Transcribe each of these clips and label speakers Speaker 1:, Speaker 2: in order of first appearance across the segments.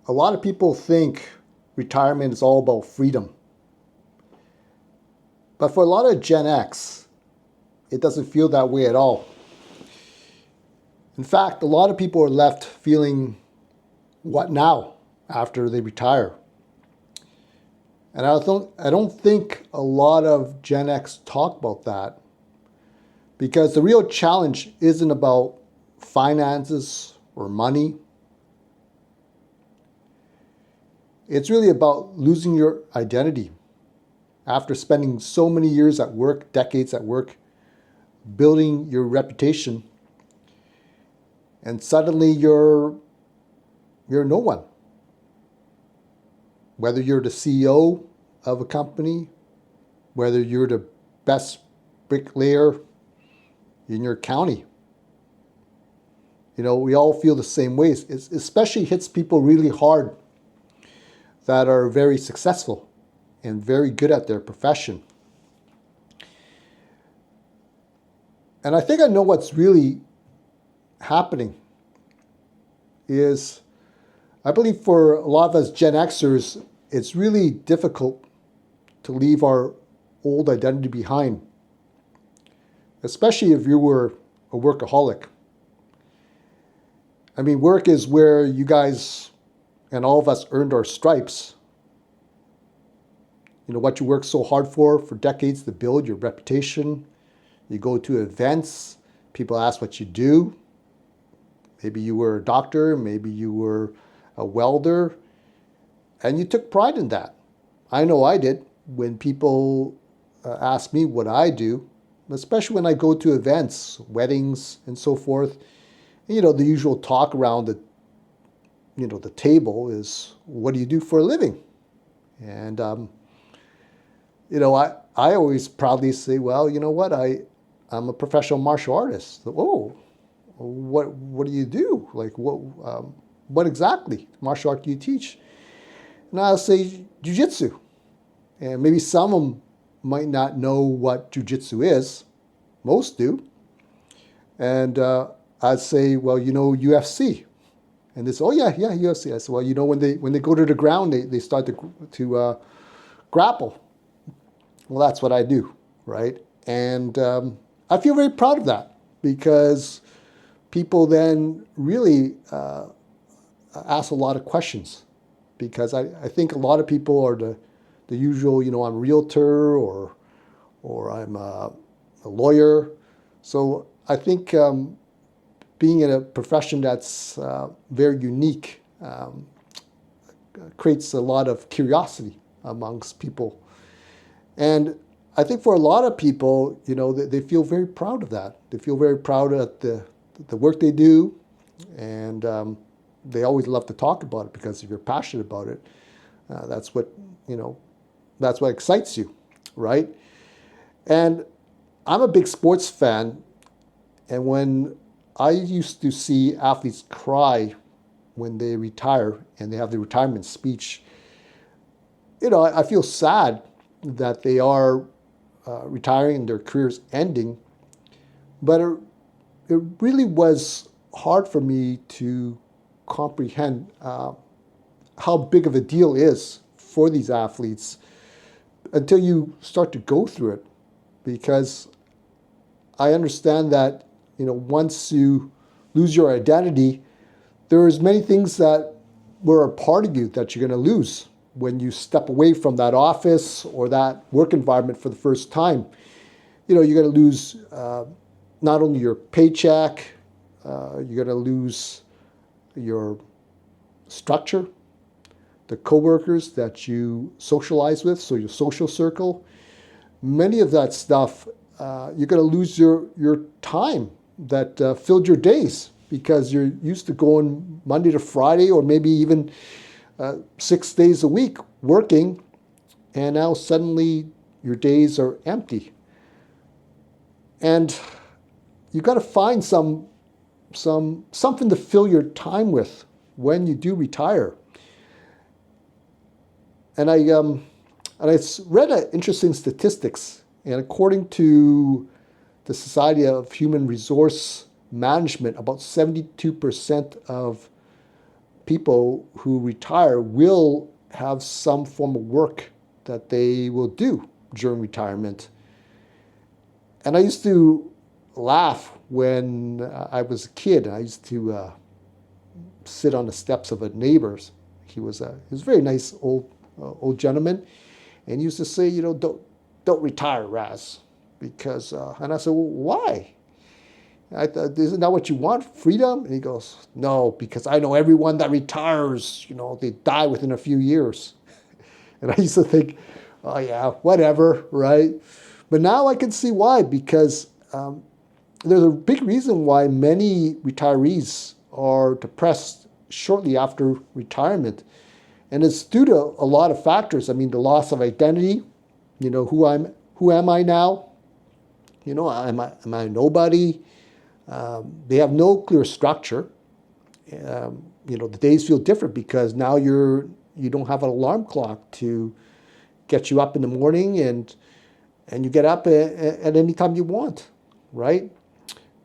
Speaker 1: a lot of people think retirement is all about freedom. But for a lot of Gen X, it doesn't feel that way at all. In fact, a lot of people are left feeling, what now after they retire? And I don't think a lot of Gen X talk about that, because the real challenge isn't about finances or money. It's really about losing your identity. After spending so many years at work, decades at work, building your reputation, and suddenly you're no one. Whether you're the CEO of a company, whether you're the best bricklayer in your county. We all feel the same ways. It especially hits people really hard that are very successful and very good at their profession. And I think I know what's really happening is, I believe for a lot of us Gen Xers, it's really difficult to leave our old identity behind, especially if you were a workaholic. I mean, work is where you guys and all of us earned our stripes. What you worked so hard for decades to build your reputation. You go to events, people ask what you do. Maybe you were a doctor, maybe you were a welder, and you took pride in that. I know I did. When people ask me what I do, especially when I go to events, weddings, and so forth, the usual talk around the table is, what do you do for a living? And I always proudly say, well, you know what, I'm a professional martial artist. Oh, what do you do? Like, what exactly martial art do you teach? And I'll say jiu-jitsu. And maybe some of them might not know what jiu-jitsu is. Most do. And I'd say, well, UFC. And they say, oh yeah, UFC. I said, well, when they go to the ground, they start to grapple. Well, that's what I do, right? And I feel very proud of that, because people then really ask a lot of questions, because I think a lot of people are the usual, I'm a realtor or I'm a lawyer. So I think being in a profession that's very unique creates a lot of curiosity amongst people. And I think for a lot of people, they feel very proud of that. They feel very proud of the work they do, and they always love to talk about it, because if you're passionate about it, that's what excites you, right? And I'm a big sports fan, and when I used to see athletes cry when they retire and they have the retirement speech, I feel sad that they are retiring and their careers ending, but it really was hard for me to comprehend how big of a deal is for these athletes until you start to go through it. Because I understand that, once you lose your identity, there's many things that were a part of you that you're going to lose when you step away from that office or that work environment for the first time. You're going to lose not only your paycheck, you're going to lose your structure, the coworkers that you socialize with, so your social circle. Many of that stuff, you're going to lose your time that filled your days, because you're used to going Monday to Friday, or maybe even 6 days a week working, and now suddenly your days are empty. And you got to find something to fill your time with when you do retire. And I read interesting statistics, and according to the Society of Human Resource Management, about 72% of people who retire will have some form of work that they will do during retirement. And I used to laugh when I was a kid. I used to sit on the steps of a neighbor's. He was a very nice old gentleman, and he used to say, don't retire, Raz, because. And I said, well, why? I thought, isn't that what you want, freedom? And he goes, no, because I know everyone that retires, they die within a few years. And I used to think, oh yeah, whatever, right? But now I can see why, because there's a big reason why many retirees are depressed shortly after retirement. And it's due to a lot of factors. I mean, the loss of identity, who am I now? Am I nobody? They have no clear structure. The days feel different because now you don't have an alarm clock to get you up in the morning, and you get up at any time you want, right?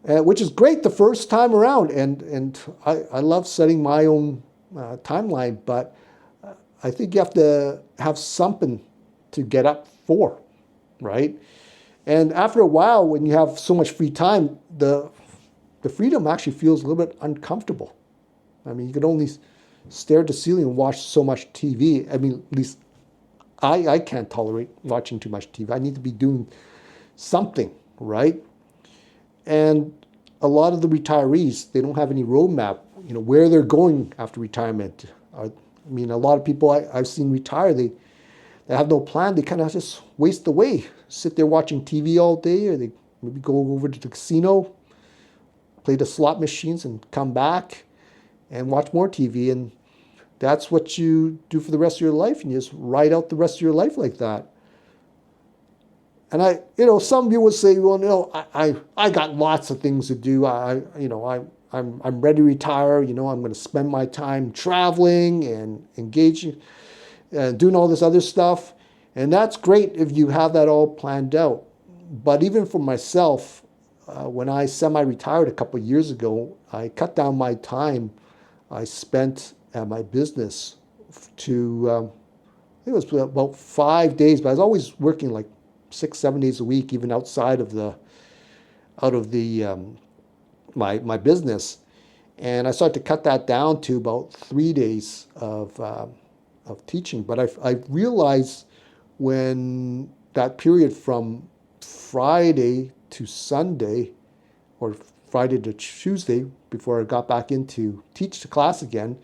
Speaker 1: Which is great the first time around, and I love setting my own timeline, but I think you have to have something to get up for, right? And after a while, when you have so much free time, the freedom actually feels a little bit uncomfortable. I mean, you can only stare at the ceiling and watch so much TV. I mean, at least I can't tolerate watching too much TV. I need to be doing something, right? And a lot of the retirees, they don't have any roadmap, where they're going after retirement. A lot of people I've seen retire, they have no plan. They kind of just waste away, sit there watching TV all day, or they maybe go over to the casino, play the slot machines, and come back and watch more TV. And that's what you do for the rest of your life, and you just ride out the rest of your life like that. And some of you would say, well, no, I got lots of things to do. I'm ready to retire. I'm going to spend my time traveling and engaging and doing all this other stuff. And that's great if you have that all planned out. But even for myself, when I semi-retired a couple of years ago, I cut down my time I spent at my business to, I think it was about 5 days, but I was always working like 6-7 days a week, even outside of my business. And I started to cut that down to about 3 days of teaching. But I realized when that period from Friday to Sunday, or Friday to Tuesday, before I got back into teach the class again,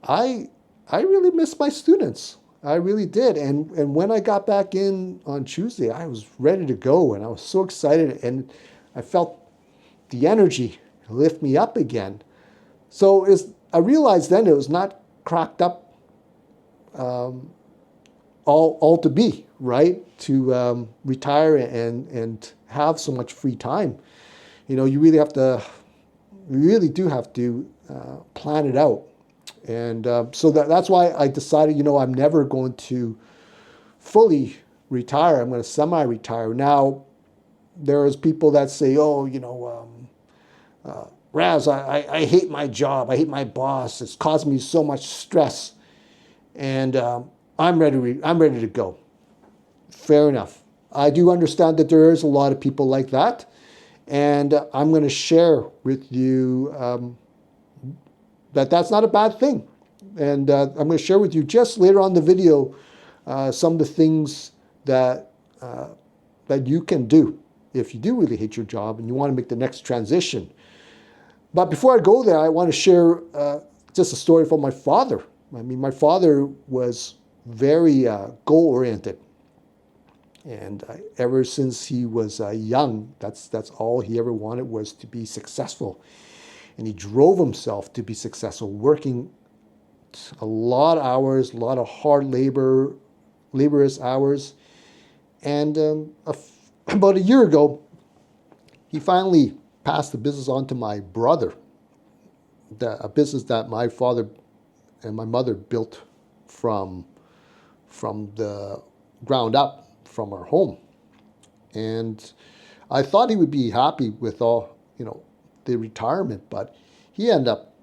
Speaker 1: I really missed my students. I really did. And when I got back in on Tuesday, I was ready to go, and I was so excited, and I felt the energy lift me up again. So I realized then it was not cracked up all to be, right? To retire and have so much free time. You really do have to plan it out. And so that's why I decided, I'm never going to fully retire. I'm going to semi-retire. Now, there's people that say, Raz, I hate my job. I hate my boss. It's caused me so much stress. And I'm ready to go. Fair enough. I do understand that there is a lot of people like that. And I'm going to share with you that's not a bad thing. And I'm going to share with you just later on in the video some of the things that you can do if you do really hate your job and you want to make the next transition. But before I go there, I want to share just a story from my father. I mean, my father was very goal-oriented. And ever since he was young, that's all he ever wanted, was to be successful. And he drove himself to be successful, working a lot of hours, a lot of hard laborious hours. And about a year ago, he finally passed the business on to my brother, a business that my father and my mother built from the ground up, from our home. And I thought he would be happy with all, the retirement, but he ended up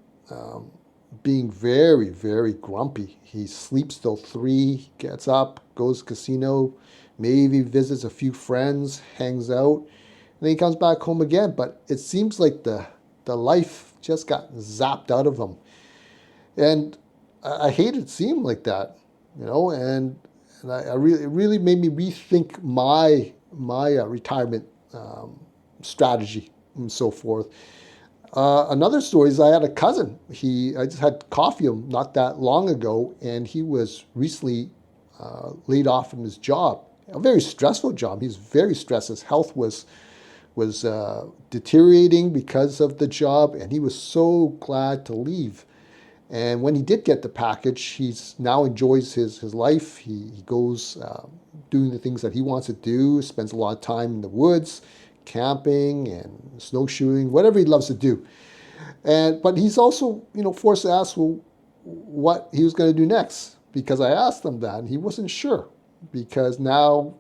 Speaker 1: being very, very grumpy. He sleeps till 3, gets up, goes to casino, maybe visits a few friends, hangs out, and then he comes back home again. But it seems like the life just got zapped out of him. And I hated seeing him like that, and I really, it really made me rethink my retirement strategy and so forth. Another story is I had a cousin. I just had coffee with him not that long ago, and he was recently laid off from his job. A very stressful job. He's very stressed. His health was deteriorating because of the job, and he was so glad to leave. And when he did get the package, he's now enjoys his life. He goes doing the things that he wants to do, spends a lot of time in the woods, camping and snowshoeing, whatever he loves to do. But he's also, forced to ask, well, what he was going to do next, because I asked him that, and he wasn't sure, because now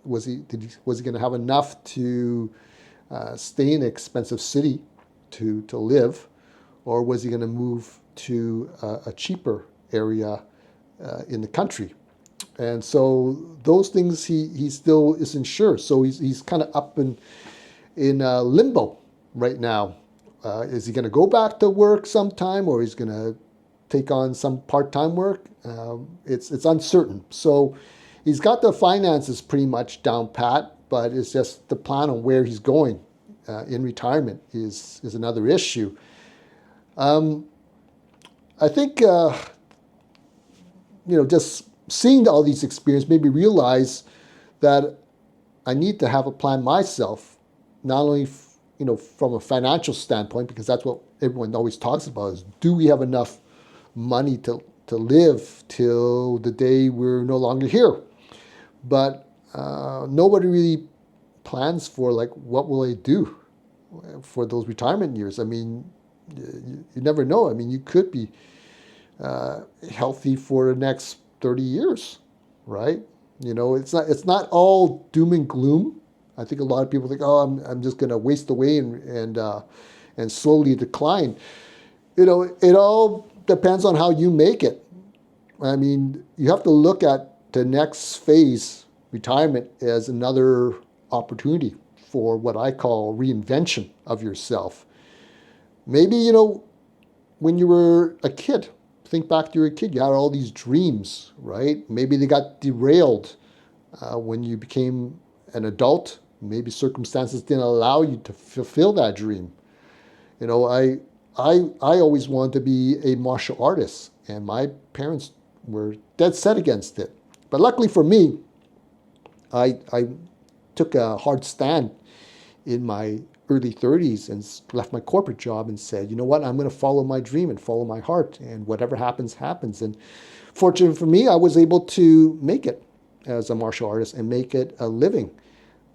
Speaker 1: was he going to have enough to stay in an expensive city to live, or was he going to move to a cheaper area in the country? And so those things he still isn't sure. So he's kind of up in limbo right now. Is he going to go back to work sometime, or he's going to take on some part-time work? It's uncertain. So he's got the finances pretty much down pat, but it's just the plan on where he's going in retirement is another issue. I think just seeing all these experiences made me realize that I need to have a plan myself, not only from a financial standpoint, because that's what everyone always talks about, is do we have enough money to live till the day we're no longer here? But nobody really plans for, like, what will I do for those retirement years. I mean, you never know. I mean, you could be healthy for the next 30 years, right? It's not all doom and gloom. I think a lot of people think, oh, I'm just going to waste away and slowly decline. It all depends on how you make it. I mean, you have to look at the next phase, retirement, as another opportunity for what I call reinvention of yourself. Maybe, when you were a kid, think back to your kid, you had all these dreams, right? Maybe they got derailed when you became an adult. Maybe circumstances didn't allow you to fulfill that dream. I always wanted to be a martial artist, and my parents were dead set against it. But luckily for me, I took a hard stand in my early 30s and left my corporate job and said, you know what, I'm going to follow my dream and follow my heart, and whatever happens, happens. And fortunately for me, I was able to make it as a martial artist and make it a living.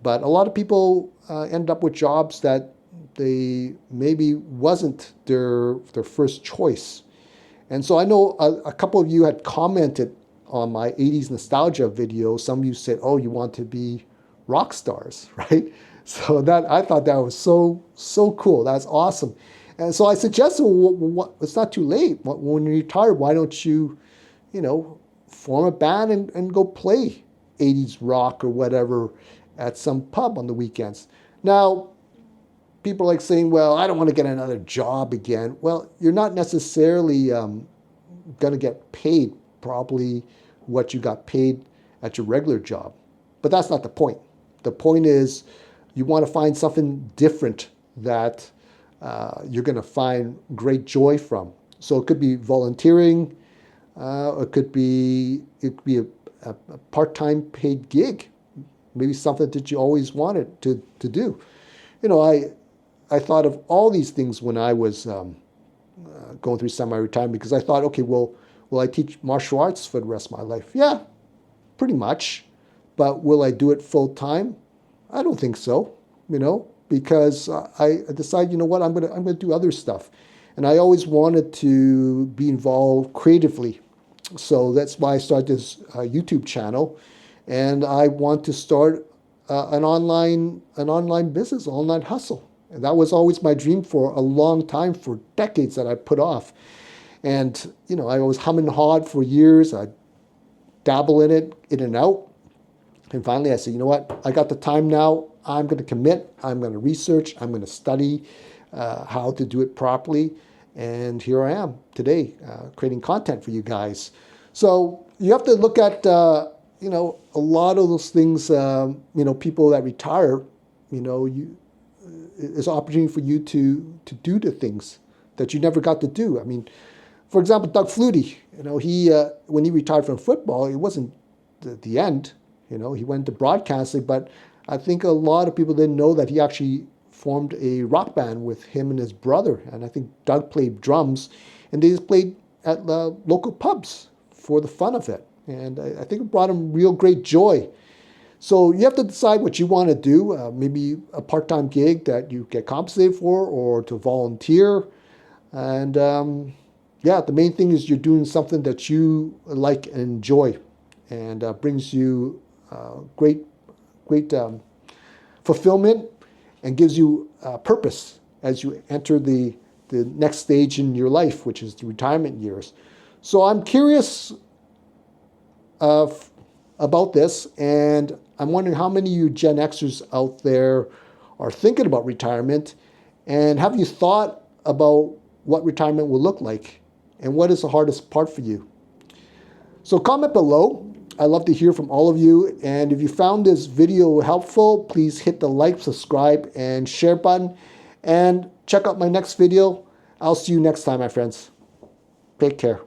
Speaker 1: But a lot of people end up with jobs that they maybe wasn't their first choice. And so I know a couple of you had commented on my 80s nostalgia video. Some of you said, oh, you want to be rock stars, right? So I thought that was so cool. That's awesome. And so I suggested, well, it's not too late. When you're retired, why don't you, form a band and go play 80s rock or whatever at some pub on the weekends. Now, people are like saying, well, I don't want to get another job again. Well, you're not necessarily going to get paid probably what you got paid at your regular job. But that's not the point. The point is you want to find something different that you're going to find great joy from. So it could be volunteering. It could be a part-time paid gig. Maybe something that you always wanted to do. I thought of all these things when I was going through semi-retirement, because I thought, okay, well, will I teach martial arts for the rest of my life? Yeah, pretty much. But will I do it full time? I don't think so, because I decided, you know what, I'm gonna do other stuff. And I always wanted to be involved creatively. So that's why I started this YouTube channel. And I want to start an online business, online hustle. And that was always my dream for a long time, for decades, that I put off. And, I was humming and hawed for years. I dabble in it, in and out. And finally I said, you know what? I got the time now. I'm going to commit. I'm going to research. I'm going to study how to do it properly. And here I am today, creating content for you guys. So you have to look at, a lot of those things, people that retire, it's an opportunity for you to do the things that you never got to do. I mean, for example, Doug Flutie, he when he retired from football, it wasn't the end. He went to broadcasting, but I think a lot of people didn't know that he actually formed a rock band with him and his brother. And I think Doug played drums, and they just played at local pubs for the fun of it. And I think it brought him real great joy. So you have to decide what you want to do, maybe a part-time gig that you get compensated for, or to volunteer. And the main thing is you're doing something that you like and enjoy, and brings you great fulfillment, and gives you purpose as you enter the next stage in your life, which is the retirement years. So I'm curious about this, and I'm wondering how many of you Gen Xers out there are thinking about retirement, and have you thought about what retirement will look like, and what is the hardest part for you? So comment below. I'd love to hear from all of you, and if you found this video helpful, please hit the like, subscribe, and share button, and check out my next video. I'll see you next time, my friends. Take care.